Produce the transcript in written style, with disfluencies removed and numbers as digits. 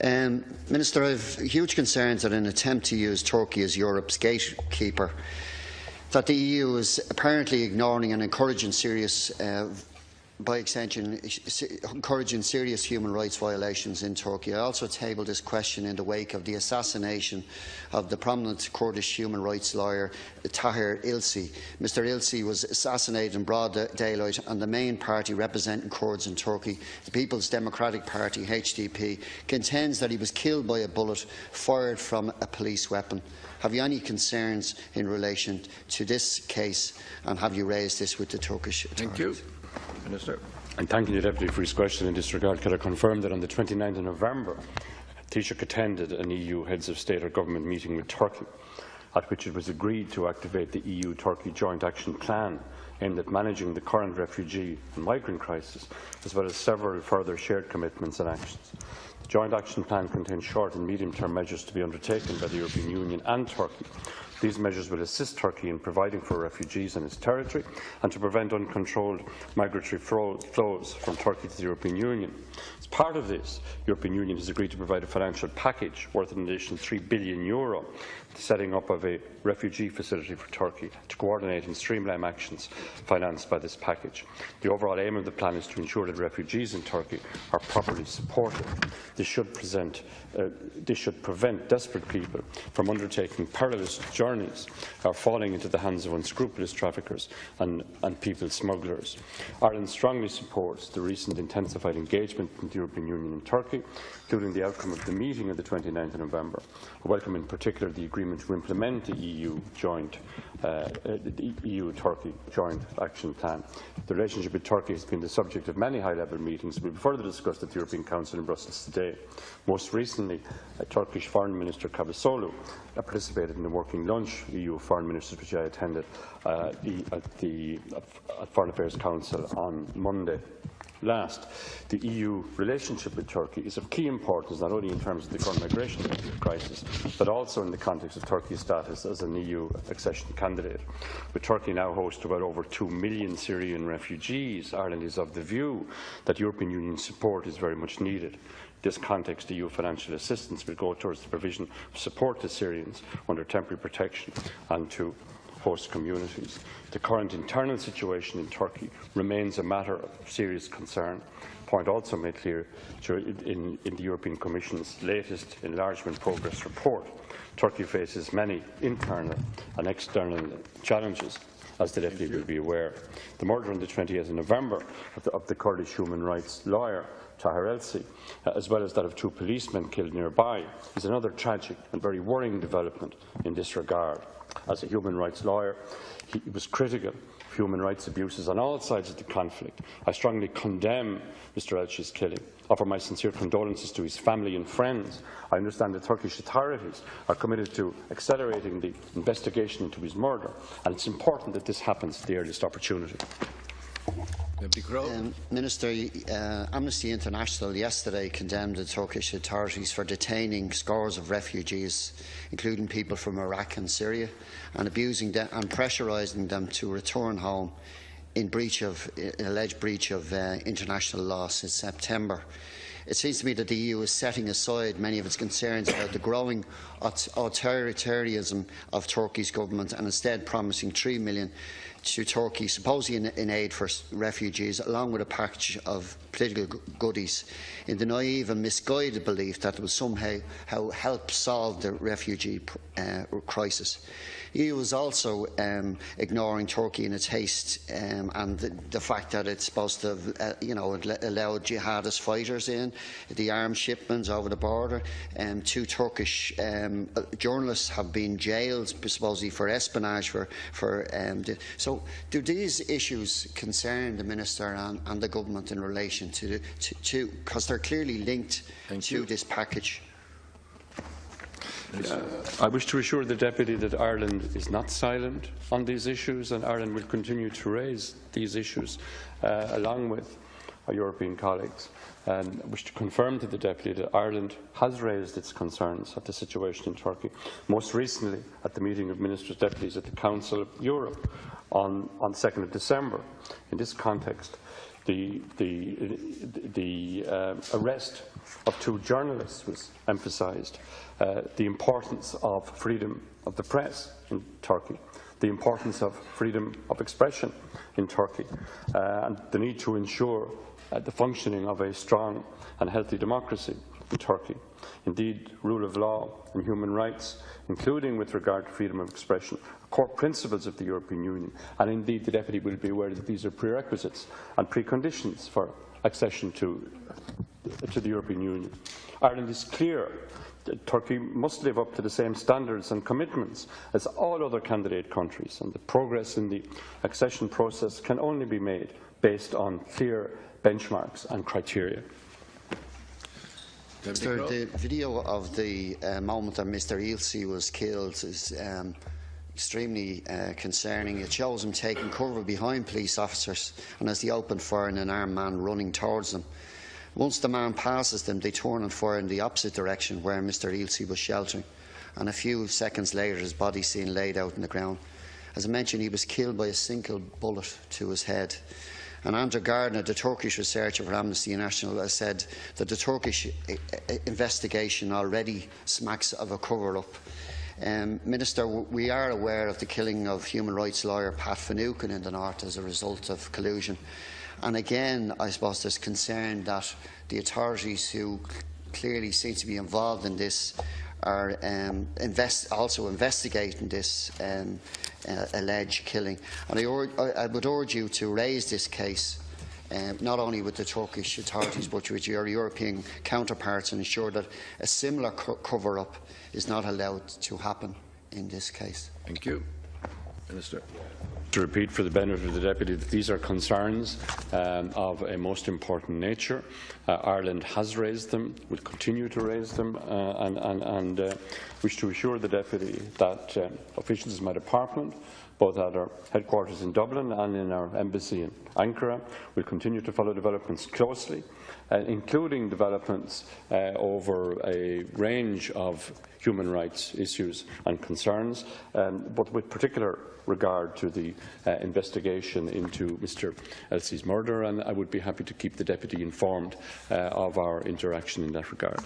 Minister, I have huge concerns that in an attempt to use Turkey as Europe's gatekeeper, that the EU is apparently ignoring and encouraging serious, by extension, encouraging serious human rights violations in Turkey. I also tabled this question in the wake of the assassination of the prominent Kurdish human rights lawyer Tahir Elci. Mr Elci was assassinated in broad daylight, and the main party representing Kurds in Turkey, the People's Democratic Party (HDP), contends that he was killed by a bullet fired from a police weapon. Have you any concerns in relation to this case, and have you raised this with the Turkish authorities? Thank you. Minister. And thanking the Deputy for his question in this regard, could I confirm that on the 29th of November, Taoiseach attended an EU Heads of State or Government meeting with Turkey, at which it was agreed to activate the EU-Turkey Joint Action Plan aimed at managing the current refugee and migrant crisis, as well as several further shared commitments and actions. The Joint Action Plan contains short and medium-term measures to be undertaken by the European Union and Turkey. These measures will assist Turkey in providing for refugees in its territory and to prevent uncontrolled migratory flows from Turkey to the European Union. As part of this, the European Union has agreed to provide a financial package worth an additional €3 billion to setting up of a refugee facility for Turkey to coordinate and streamline actions financed by this package. The overall aim of the plan is to ensure that refugees in Turkey are properly supported. This should prevent desperate people from undertaking perilous journeys or falling into the hands of unscrupulous traffickers and people smugglers. Ireland strongly supports the recent intensified engagement with the European Union and Turkey, including the outcome of the meeting of the 29th of November. I welcome in particular the agreement to implement the EU-Turkey Joint Action Plan. The relationship with Turkey has been the subject of many high-level meetings and will be further discussed at the European Council in Brussels today. Most recently, Turkish Foreign Minister Cavusoglu participated in a working lunch of EU foreign ministers which I attended at the Foreign Affairs Council on Monday. Last, the EU relationship with Turkey is of key importance not only in terms of the current migration crisis, but also in the context of Turkey's status as an EU accession candidate. With Turkey now host to well over 2 million Syrian refugees, Ireland is of the view that European Union support is very much needed. In this context, EU financial assistance will go towards the provision of support to Syrians under temporary protection and to host communities. The current internal situation in Turkey remains a matter of serious concern. Point also made clear in the European Commission's latest enlargement progress report. Turkey faces many internal and external challenges, as the Deputy will be aware. The murder on the 20th of November of the Kurdish human rights lawyer Tahir Elci, as well as that of 2 policemen killed nearby, is another tragic and very worrying development in this regard. As a human rights lawyer, he was critical of human rights abuses on all sides of the conflict. I strongly condemn Mr Elci's killing, offer my sincere condolences to his family and friends. I understand the Turkish authorities are committed to accelerating the investigation into his murder, and it's important that this happens at the earliest opportunity. Minister, Amnesty International yesterday condemned the Turkish authorities for detaining scores of refugees, including people from Iraq and Syria, and abusing them and pressurising them to return home in alleged breach of international law since September. It seems to me that the EU is setting aside many of its concerns about the growing authoritarianism of Turkey's government and instead promising €3 million to Turkey, supposedly in aid for refugees, along with a package of political goodies, in the naive and misguided belief that it will somehow help solve the refugee crisis. The EU is also ignoring Turkey in its haste and the fact that it's supposed to have allowed jihadist fighters in, the arms shipments over the border. 2 Turkish journalists have been jailed, supposedly for espionage. So do these issues concern the Minister and the Government in relation to because they're clearly linked to this package? I wish to assure the Deputy that Ireland is not silent on these issues, and Ireland will continue to raise these issues along with our European colleagues. I wish to confirm to the Deputy that Ireland has raised its concerns at the situation in Turkey, most recently at the meeting of Ministers' Deputies at the Council of Europe on 2nd of December. In this context, the arrest of 2 journalists was emphasised, the importance of freedom of the press in Turkey, the importance of freedom of expression in Turkey, and the need to ensure the functioning of a strong and healthy democracy in Turkey. Indeed, rule of law and human rights, including with regard to freedom of expression, are core principles of the European Union, and indeed the Deputy will be aware that these are prerequisites and preconditions for accession to the European Union. Ireland is clear that Turkey must live up to the same standards and commitments as all other candidate countries, and the progress in the accession process can only be made based on clear benchmarks and criteria. Sir, the video of the moment that Mr Elci was killed is extremely concerning. It shows him taking cover behind police officers and as they open fire on an armed man running towards them. Once the man passes them, they turn and fire in the opposite direction where Mr Elci was sheltering, and a few seconds later his body is seen laid out on the ground. As I mentioned, he was killed by a single bullet to his head. And Andrew Gardner, the Turkish researcher for Amnesty International, has said that the Turkish investigation already smacks of a cover-up. Minister, we are aware of the killing of human rights lawyer Pat Finucane in the north as a result of collusion. And again, I suppose there's concern that the authorities who clearly seem to be involved in this are also investigating this alleged killing. And I would urge you to raise this case not only with the Turkish authorities but with your European counterparts and ensure that a similar cover-up is not allowed to happen in this case. Thank you. Minister. To repeat for the benefit of the Deputy that these are concerns of a most important nature. Ireland has raised them, will continue to raise them, and wish to assure the Deputy that officials in my department, both at our headquarters in Dublin and in our embassy in Ankara, will continue to follow developments closely, including developments over a range of human rights issues and concerns, but with particular regard to the investigation into Mr Elci's murder, and I would be happy to keep the Deputy informed of our interaction in that regard.